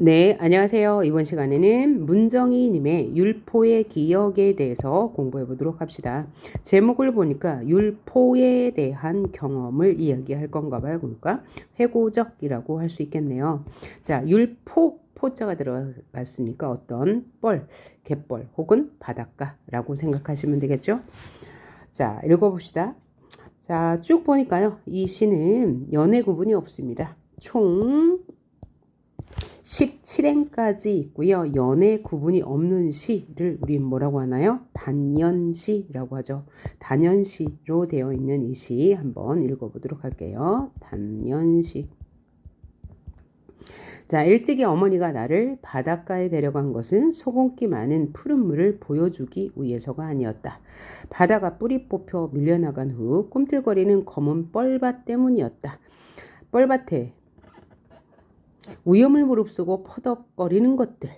네, 안녕하세요. 이번 시간에는 문정희님의 율포의 기억에 대해서 공부해 보도록 합시다. 제목을 보니까 율포에 대한 경험을 이야기할 건가 봐요. 그러니까 회고적이라고 할 수 있겠네요. 자, 율포, 포자가 들어갔으니까 어떤 뻘, 갯벌 혹은 바닷가라고 생각하시면 되겠죠. 자, 읽어봅시다. 자, 쭉 보니까요. 이 시는 연애 구분이 없습니다. 총 17행까지 있고요. 연애 구분이 없는 시를 우린 뭐라고 하나요? 단연시라고 하죠. 단연시로 되어 있는 이 시 한번 읽어보도록 할게요. 단연시. 자, 일찍이 어머니가 나를 바닷가에 데려간 것은 소금기 많은 푸른 물을 보여주기 위해서가 아니었다. 바다가 뿌리 뽑혀 밀려나간 후 꿈틀거리는 검은 뻘밭 때문이었다. 뻘밭에 위험을 무릅쓰고 퍼덕거리는 것들,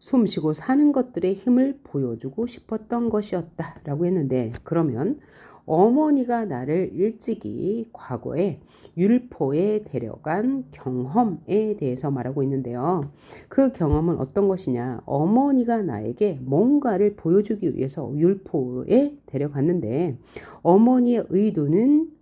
숨쉬고 사는 것들의 힘을 보여주고 싶었던 것이었다 라고 했는데, 그러면 어머니가 나를 일찍이 과거에 율포에 데려간 경험에 대해서 말하고 있는데요. 그 경험은 어떤 것이냐? 어머니가 나에게 뭔가를 보여주기 위해서 율포에 데려갔는데, 어머니의 의도는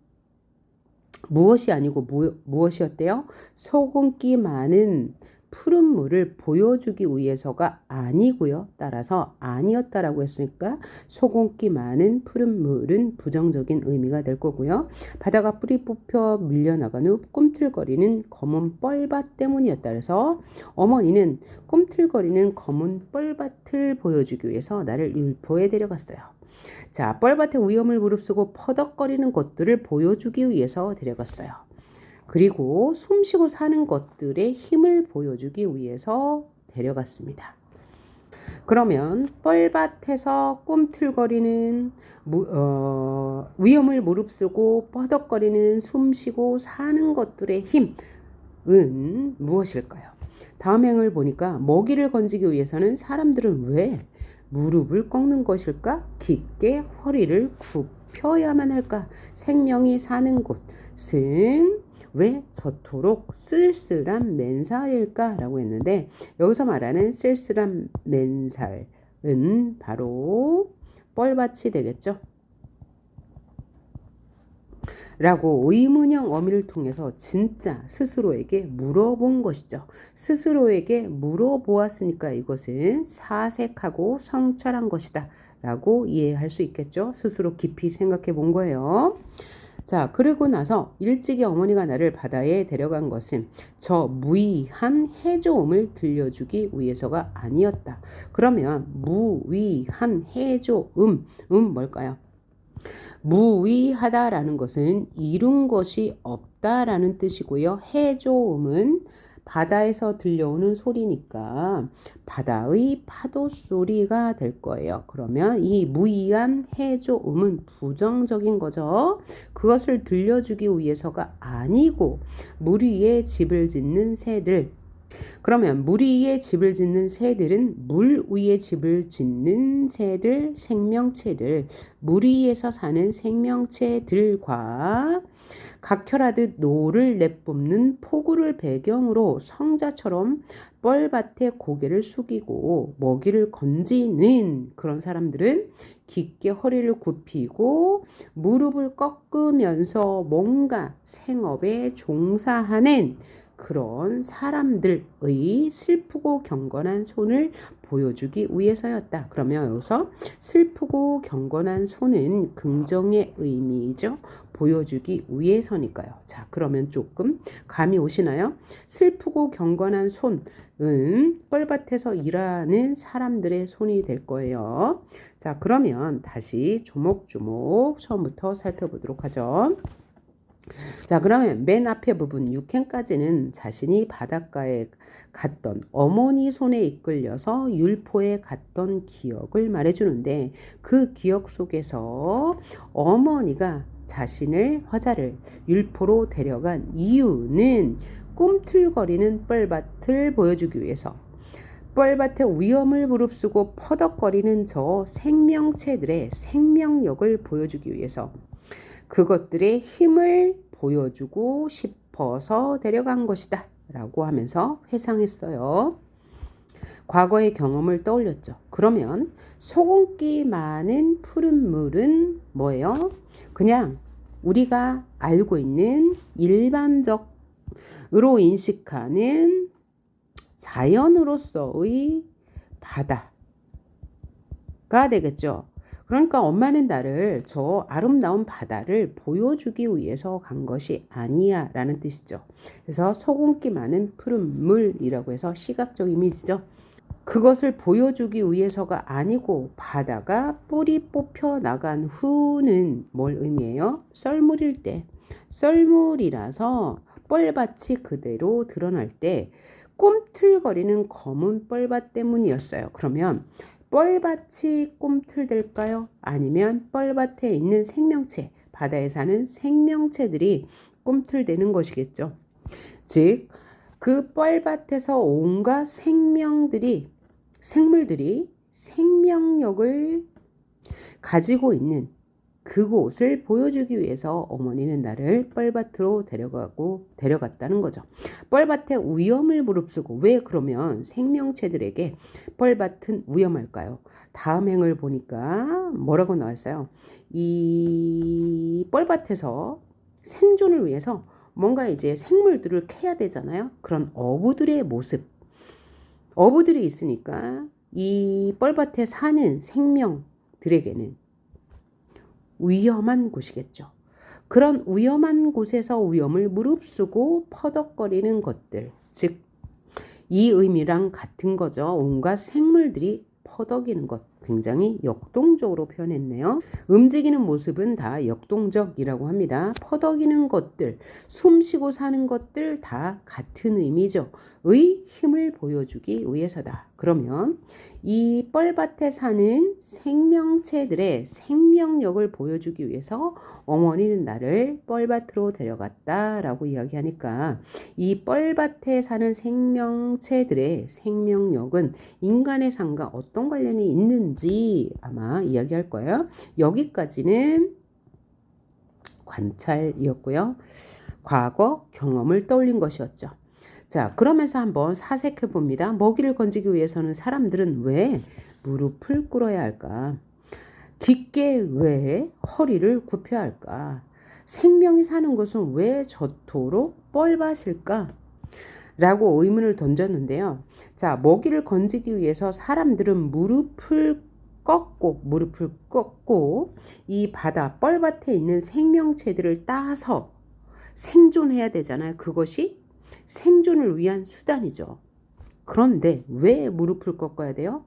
무엇이 아니고 무엇이었대요? 소금기 많은 푸른 물을 보여주기 위해서가 아니고요. 따라서 아니었다라고 했으니까 소금기 많은 푸른 물은 부정적인 의미가 될 거고요. 바다가 뿌리 뽑혀 밀려나간 후 꿈틀거리는 검은 뻘밭 때문이었다. 그래서 어머니는 꿈틀거리는 검은 뻘밭을 보여주기 위해서 나를 율포에 데려갔어요. 자, 뻘밭에 위험을 무릅쓰고 퍼덕거리는 것들을 보여주기 위해서 데려갔어요. 그리고 숨쉬고 사는 것들의 힘을 보여주기 위해서 데려갔습니다. 그러면 뻘밭에서 꿈틀거리는 위험을 무릅쓰고 퍼덕거리는 숨쉬고 사는 것들의 힘은 무엇일까요? 다음 행을 보니까 먹이를 건지기 위해서는 사람들은 왜 무릎을 꺾는 것일까? 깊게 허리를 굽혀야만 할까? 생명이 사는 곳은 왜 저토록 쓸쓸한 맨살일까? 라고 했는데, 여기서 말하는 쓸쓸한 맨살은 바로 뻘밭이 되겠죠. 라고 의문형 어미를 통해서 진짜 스스로에게 물어본 것이죠. 스스로에게 물어보았으니까 이것은 사색하고 성찰한 것이다 라고 이해할 수 있겠죠. 스스로 깊이 생각해 본 거예요. 자, 그러고 나서 일찍이 어머니가 나를 바다에 데려간 것은 저 무의한 해조음을 들려주기 위해서가 아니었다. 그러면 무의한 해조음은 뭘까요? 무의하다라는 것은 이룬 것이 없다라는 뜻이고요. 해조음은 바다에서 들려오는 소리니까 바다의 파도 소리가 될 거예요. 그러면 이 무의한 해조음은 부정적인 거죠. 그것을 들려주기 위해서가 아니고 물 위에 집을 짓는 새들, 그러면 물 위에 집을 짓는 새들은 물 위에 집을 짓는 새들, 생명체들, 물 위에서 사는 생명체들과 각혈하듯 노를 내뿜는 폭우를 배경으로 성자처럼 뻘밭에 고개를 숙이고 먹이를 건지는 그런 사람들은 깊게 허리를 굽히고 무릎을 꺾으면서 뭔가 생업에 종사하는 그런 사람들의 슬프고 경건한 손을 보여주기 위해서였다. 그러면 여기서 슬프고 경건한 손은 긍정의 의미이죠. 보여주기 위해서니까요. 자, 그러면 조금 감이 오시나요? 슬프고 경건한 손은 뻘밭에서 일하는 사람들의 손이 될 거예요. 자, 그러면 다시 조목조목 처음부터 살펴보도록 하죠. 자, 그러면 맨 앞에 부분 6행까지는 자신이 바닷가에 갔던 어머니 손에 이끌려서 율포에 갔던 기억을 말해주는데, 그 기억 속에서 어머니가 자신을 화자를 율포로 데려간 이유는 꿈틀거리는 뻘밭을 보여주기 위해서, 뻘밭에 위험을 무릅쓰고 퍼덕거리는 저 생명체들의 생명력을 보여주기 위해서, 그것들의 힘을 보여주고 싶어서 데려간 것이다 라고 하면서 회상했어요. 과거의 경험을 떠올렸죠. 그러면 소금기 많은 푸른 물은 뭐예요? 그냥 우리가 알고 있는 일반적으로 인식하는 자연으로서의 바다가 되겠죠. 그러니까 엄마는 나를 저 아름다운 바다를 보여주기 위해서 간 것이 아니야 라는 뜻이죠. 그래서 소금기 많은 푸른 물이라고 해서 시각적 이미지죠. 그것을 보여주기 위해서가 아니고 바다가 뿌리 뽑혀 나간 후는 뭘 의미해요? 썰물일 때. 썰물이라서 뻘밭이 그대로 드러날 때 꿈틀거리는 검은 뻘밭 때문이었어요. 그러면 뻘밭이 꿈틀댈까요? 아니면 뻘밭에 있는 생명체, 바다에 사는 생명체들이 꿈틀대는 것이겠죠. 즉, 그 뻘밭에서 온갖 생물들이 생명력을 가지고 있는 그곳을 보여주기 위해서 어머니는 나를 뻘밭으로 데려갔다는 거죠. 뻘밭의 위험을 무릅쓰고, 왜 그러면 생명체들에게 뻘밭은 위험할까요? 다음 행을 보니까 뭐라고 나왔어요? 이 뻘밭에서 생존을 위해서 뭔가 이제 생물들을 캐야 되잖아요. 그런 어부들의 모습. 어부들이 있으니까 이 뻘밭에 사는 생명들에게는 위험한 곳이겠죠. 그런 위험한 곳에서 위험을 무릅쓰고 퍼덕거리는 것들, 즉 이 의미랑 같은 거죠. 온갖 생물들이 퍼덕이는 것, 굉장히 역동적으로 표현했네요. 움직이는 모습은 다 역동적이라고 합니다. 퍼덕이는 것들, 숨쉬고 사는 것들 다 같은 의미죠. 의 힘을 보여주기 위해서다. 그러면 이 뻘밭에 사는 생명체들의 생명력을 보여주기 위해서 어머니는 나를 뻘밭으로 데려갔다라고 이야기하니까 이 뻘밭에 사는 생명체들의 생명력은 인간의 삶과 어떤 관련이 있는지 아마 이야기할 거예요. 여기까지는 관찰이었고요. 과거 경험을 떠올린 것이었죠. 자, 그러면서 한번 사색해 봅니다. 먹이를 건지기 위해서는 사람들은 왜 무릎을 꿇어야 할까? 깊게 왜 허리를 굽혀야 할까? 생명이 사는 것은 왜 저토록 뻘밭일까? 라고 의문을 던졌는데요. 자, 먹이를 건지기 위해서 사람들은 무릎을 꺾고 이 바다 뻘밭에 있는 생명체들을 따서 생존해야 되잖아요. 그것이 생존을 위한 수단이죠. 그런데 왜 무릎을 꺾어야 돼요?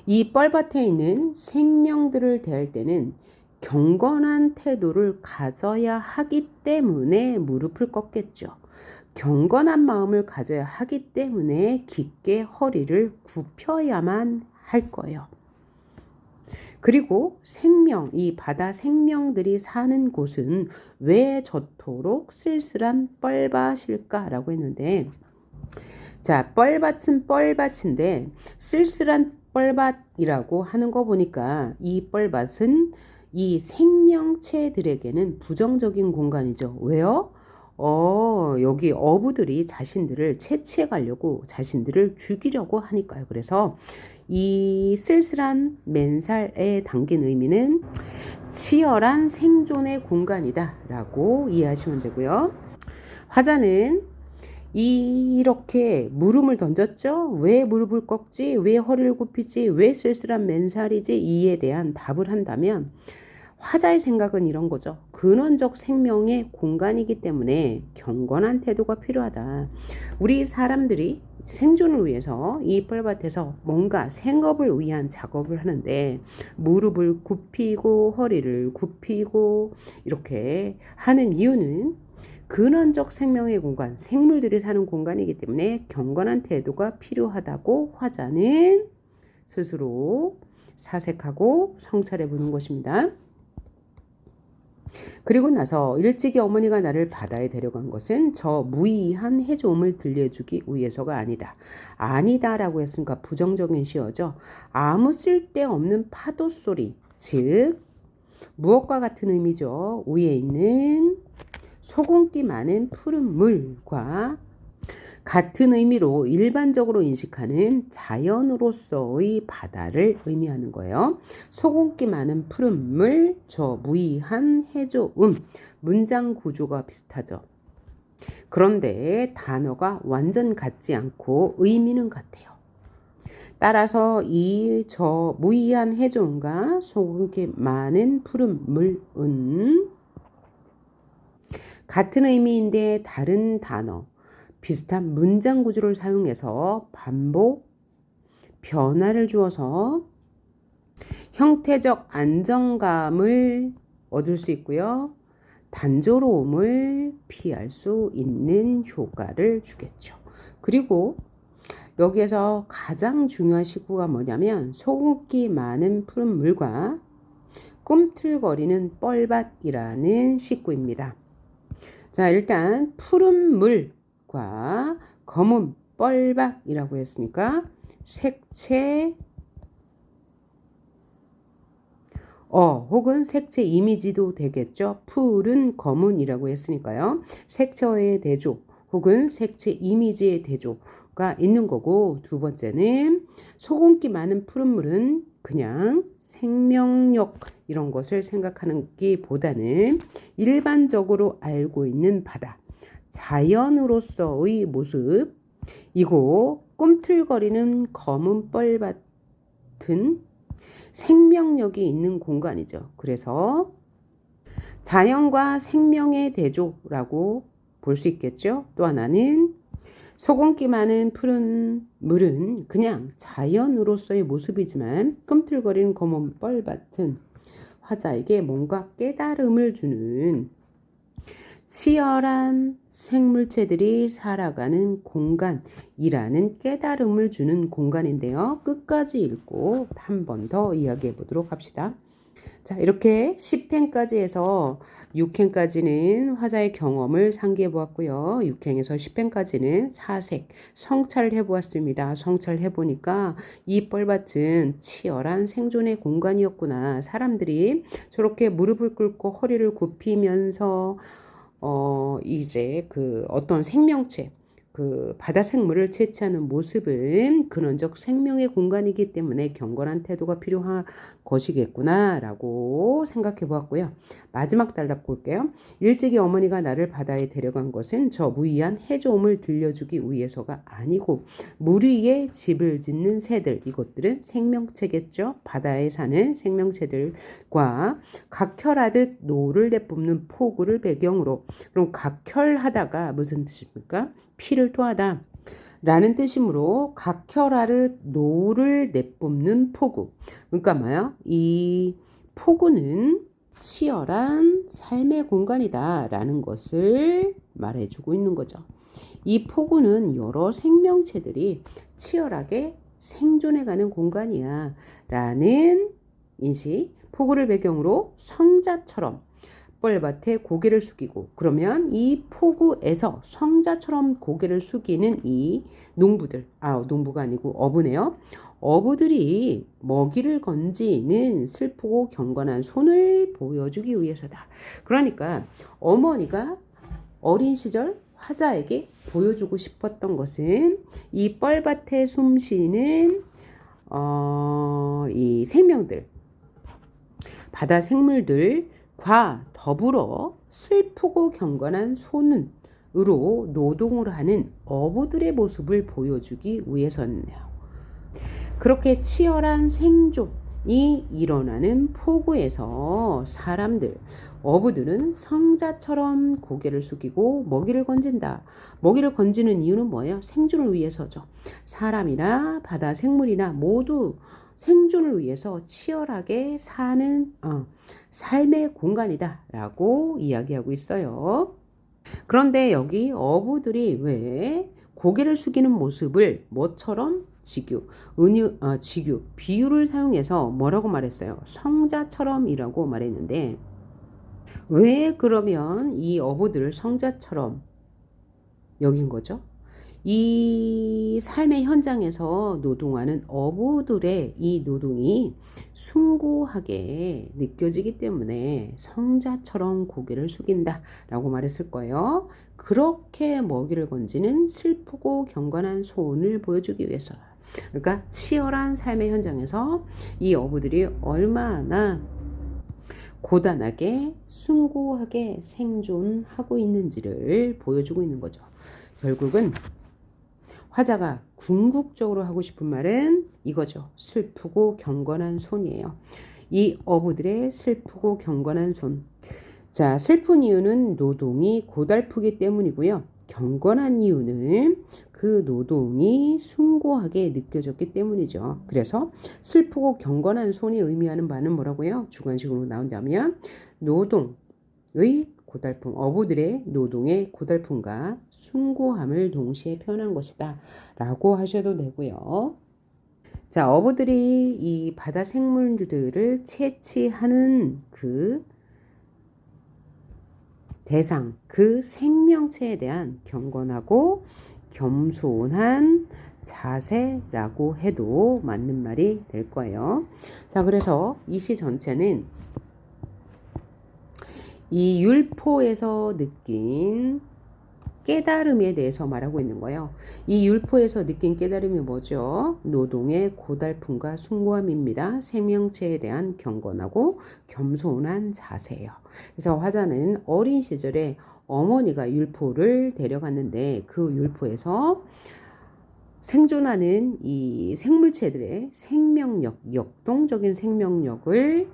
이 뻘밭에 있는 생명들을 대할 때는 경건한 태도를 가져야 하기 때문에 무릎을 꺾겠죠. 경건한 마음을 가져야 하기 때문에 깊게 허리를 굽혀야만 할 거예요. 그리고 생명, 이 바다 생명들이 사는 곳은 왜 저토록 쓸쓸한 뻘밭일까라고 했는데, 자, 뻘밭은 뻘밭인데 쓸쓸한 뻘밭이라고 하는 거 보니까 이 뻘밭은 이 생명체들에게는 부정적인 공간이죠. 왜요? 여기 어부들이 자신들을 채취해 가려고 자신들을 죽이려고 하니까요. 그래서 이 쓸쓸한 맨살에 담긴 의미는 치열한 생존의 공간이다 라고 이해하시면 되고요. 화자는 이렇게 물음을 던졌죠. 왜 무릎을 꺾지? 왜 허리를 굽히지? 왜 쓸쓸한 맨살이지? 이에 대한 답을 한다면 화자의 생각은 이런 거죠. 근원적 생명의 공간이기 때문에 경건한 태도가 필요하다. 우리 사람들이 생존을 위해서 이 뻘밭에서 뭔가 생업을 위한 작업을 하는데 무릎을 굽히고 허리를 굽히고 이렇게 하는 이유는 근원적 생명의 공간, 생물들이 사는 공간이기 때문에 경건한 태도가 필요하다고 화자는 스스로 사색하고 성찰해 보는 것입니다. 그리고 나서 일찍이 어머니가 나를 바다에 데려간 것은 저 무의한 해조음을 들려주기 위해서가 아니다. 아니다라고 했으니까 부정적인 시어죠. 아무 쓸데없는 파도 소리, 즉 무엇과 같은 의미죠. 위에 있는 소금기 많은 푸른 물과 같은 의미로 일반적으로 인식하는 자연으로서의 바다를 의미하는 거예요. 소금기 많은 푸른 물, 저 무의한 해조음, 문장 구조가 비슷하죠. 그런데 단어가 완전 같지 않고 의미는 같아요. 따라서 이 저 무의한 해조음과 소금기 많은 푸른 물은 같은 의미인데 다른 단어, 비슷한 문장 구조를 사용해서 반복, 변화를 주어서 형태적 안정감을 얻을 수 있고요. 단조로움을 피할 수 있는 효과를 주겠죠. 그리고 여기에서 가장 중요한 식구가 뭐냐면 소금기 많은 푸른 물과 꿈틀거리는 뻘밭이라는 식구입니다. 자, 일단 푸른 물과 검은 뻘밭이라고 했으니까 색채 혹은 색채 이미지도 되겠죠. 푸른 검은이라고 했으니까요. 색채의 대조 혹은 색채 이미지의 대조가 있는 거고, 두 번째는 소금기 많은 푸른 물은 그냥 생명력 이런 것을 생각하는 기보다는 일반적으로 알고 있는 바다, 자연으로서의 모습이고, 꿈틀거리는 검은 뻘밭은 생명력이 있는 공간이죠. 그래서 자연과 생명의 대조라고 볼 수 있겠죠. 또 하나는 소금기 많은 푸른 물은 그냥 자연으로서의 모습이지만 꿈틀거리는 검은 뻘밭은 화자에게 뭔가 깨달음을 주는 치열한 생물체들이 살아가는 공간이라는 깨달음을 주는 공간인데요. 끝까지 읽고 한 번 더 이야기해 보도록 합시다. 자, 이렇게 10행까지 해서 6행까지는 화자의 경험을 상기해 보았고요. 6행에서 10행까지는 사색, 성찰을 해 보았습니다. 성찰해 보니까 이 뻘밭은 치열한 생존의 공간이었구나. 사람들이 저렇게 무릎을 꿇고 허리를 굽히면서 이제 그 어떤 생명체, 그 바다 생물을 채취하는 모습은 근원적 생명의 공간이기 때문에 경건한 태도가 필요한 것이겠구나라고 생각해 보았고요. 마지막 단락 볼게요. 일찍이 어머니가 나를 바다에 데려간 것은 저 무의한 해조음을 들려주기 위해서가 아니고 물 위에 집을 짓는 새들, 이것들은 생명체겠죠. 바다에 사는 생명체들과 각혈하듯 노를 내뿜는 폭우를 배경으로. 그럼 각혈하다가 무슨 뜻입니까? 피를 토하다 라는 뜻이므로 각혈하듯 노를 내뿜는 폭우. 그러니까 뭐야? 이 폭우는 치열한 삶의 공간이다 라는 것을 말해주고 있는 거죠. 이 폭우는 여러 생명체들이 치열하게 생존해가는 공간이야 라는 인식. 폭우를 배경으로 성자처럼 뻘밭에 고개를 숙이고, 그러면 이 폭우에서 성자처럼 고개를 숙이는 이 농부들, 농부가 아니고 어부네요. 어부들이 먹이를 건지는 슬프고 경건한 손을 보여주기 위해서다. 그러니까 어머니가 어린 시절 화자에게 보여주고 싶었던 것은 이 뻘밭에 숨쉬는 이 생명들, 바다 생물들과 더불어 슬프고 경건한 손으로 노동을 하는 어부들의 모습을 보여주기 위해서였네요. 그렇게 치열한 생존이 일어나는 폭우에서 사람들, 어부들은 성자처럼 고개를 숙이고 먹이를 건진다. 먹이를 건지는 이유는 뭐예요? 생존을 위해서죠. 사람이나 바다 생물이나 모두 생존을 위해서 치열하게 사는 삶의 공간이다 라고 이야기하고 있어요. 그런데 여기 어부들이 왜 고개를 숙이는 모습을 뭐처럼 직유, 비유를 사용해서 뭐라고 말했어요? 성자처럼이라고 말했는데, 왜 그러면 이 어부들을 성자처럼 여긴 거죠? 이 이 삶의 현장에서 노동하는 어부들의 이 노동이 숭고하게 느껴지기 때문에 성자처럼 고개를 숙인다 라고 말했을 거예요. 그렇게 먹이를 건지는 슬프고 경건한 소원을 보여주기 위해서. 그러니까 치열한 삶의 현장에서 이 어부들이 얼마나 고단하게 숭고하게 생존하고 있는지를 보여주고 있는 거죠. 결국은 화자가 궁극적으로 하고 싶은 말은 이거죠. 슬프고 경건한 손이에요. 이 어부들의 슬프고 경건한 손. 자, 슬픈 이유는 노동이 고달프기 때문이고요. 경건한 이유는 그 노동이 숭고하게 느껴졌기 때문이죠. 그래서 슬프고 경건한 손이 의미하는 바는 뭐라고요? 주관식으로 나온다면 노동의 고달픔, 어부들의 노동의 고달픔과 숭고함을 동시에 표현한 것이다 라고 하셔도 되고요. 자, 어부들이 이 바다 생물들을 채취하는 그 대상, 그 생명체에 대한 경건하고 겸손한 자세라고 해도 맞는 말이 될 거예요. 자, 그래서 이 시 전체는 이 율포에서 느낀 깨달음에 대해서 말하고 있는 거예요. 이 율포에서 느낀 깨달음이 뭐죠? 노동의 고달픔과 숭고함입니다. 생명체에 대한 경건하고 겸손한 자세예요. 그래서 화자는 어린 시절에 어머니가 율포를 데려갔는데 그 율포에서 생존하는 이 생물체들의 생명력, 역동적인 생명력을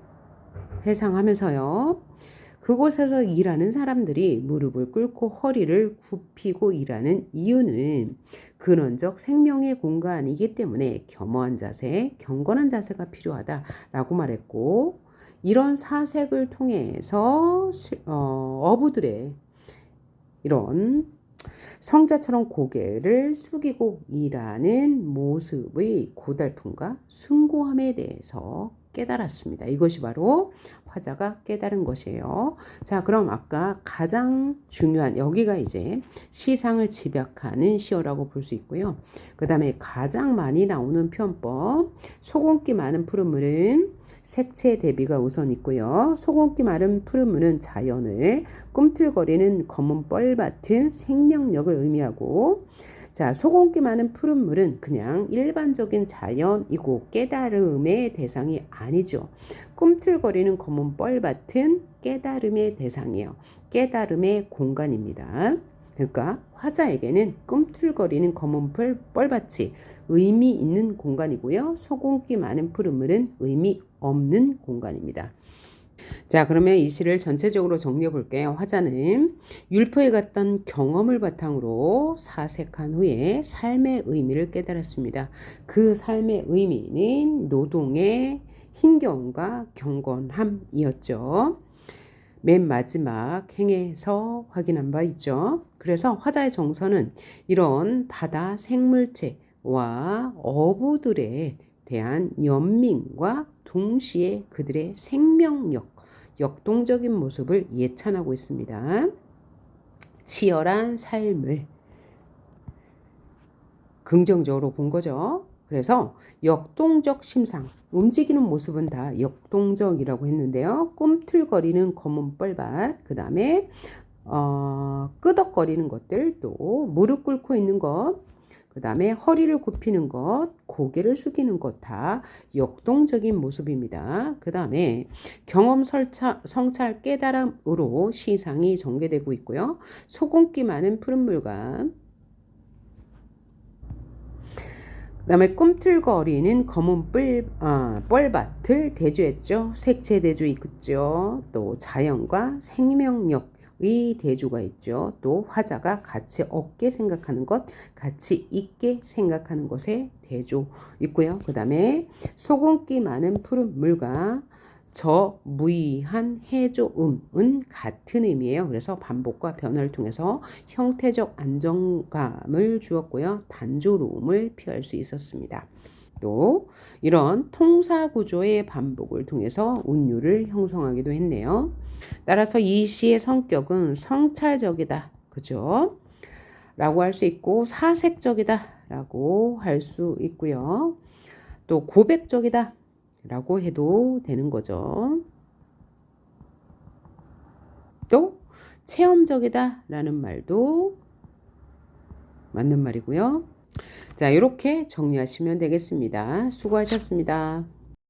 회상하면서요. 그곳에서 일하는 사람들이 무릎을 꿇고 허리를 굽히고 일하는 이유는 근원적 생명의 공간이기 때문에 겸허한 자세, 경건한 자세가 필요하다라고 말했고, 이런 사색을 통해서 어부들의 이런 성자처럼 고개를 숙이고 일하는 모습의 고달픔과 숭고함에 대해서 깨달았습니다. 이것이 바로 화자가 깨달은 것이에요. 자, 그럼 아까 가장 중요한, 여기가 이제 시상을 집약하는 시어라고 볼 수 있고요. 그 다음에 가장 많이 나오는 표현법, 소금기 많은 푸른 물은 색채 대비가 우선 있고요. 소금기 많은 푸른 물은 자연을, 꿈틀거리는 검은 뻘밭은 생명력을 의미하고, 자, 소금기 많은 푸른 물은 그냥 일반적인 자연이고 깨달음의 대상이 아니죠. 꿈틀거리는 검은 뻘밭은 깨달음의 대상이에요. 깨달음의 공간입니다. 그러니까 화자에게는 꿈틀거리는 검은 뻘밭이 의미 있는 공간이고요. 소금기 많은 푸른 물은 의미 없는 공간입니다. 자, 그러면 이 시를 전체적으로 정리해 볼게요. 화자는 율포에 갔던 경험을 바탕으로 사색한 후에 삶의 의미를 깨달았습니다. 그 삶의 의미는 노동의 힘겨움과 경건함이었죠. 맨 마지막 행에서 확인한 바 있죠. 그래서 화자의 정서는 이런 바다 생물체와 어부들에 대한 연민과 동시에 그들의 생명력, 역동적인 모습을 예찬하고 있습니다. 치열한 삶을 긍정적으로 본 거죠. 그래서 역동적 심상, 움직이는 모습은 다 역동적이라고 했는데요. 꿈틀거리는 검은 뻘밭, 그 다음에 끄덕거리는 것들, 또 무릎 꿇고 있는 것, 그 다음에 허리를 굽히는 것, 고개를 숙이는 것 다 역동적인 모습입니다. 그 다음에 경험 성찰 깨달음으로 시상이 전개되고 있고요. 소금기 많은 푸른 물과 그 다음에 꿈틀거리는 검은 뻘밭을 대주했죠. 색채 대주 있죠. 또 자연과 생명력의 대주가 있죠. 또 화자가 가치 없게 생각하는 것, 가치 있게 생각하는 것에 대주 있고요. 그 다음에 소금기 많은 푸른 물과 저 무의한 해조음은 같은 의미예요. 그래서 반복과 변화를 통해서 형태적 안정감을 주었고요. 단조로움을 피할 수 있었습니다. 또 이런 통사 구조의 반복을 통해서 운율을 형성하기도 했네요. 따라서 이 시의 성격은 성찰적이다. 그죠? 라고 할 수 있고 사색적이다 라고 할 수 있고요. 또 고백적이다 라고 해도 되는 거죠. 또 체험적이다 라는 말도 맞는 말이고요. 자, 이렇게 정리하시면 되겠습니다. 수고하셨습니다.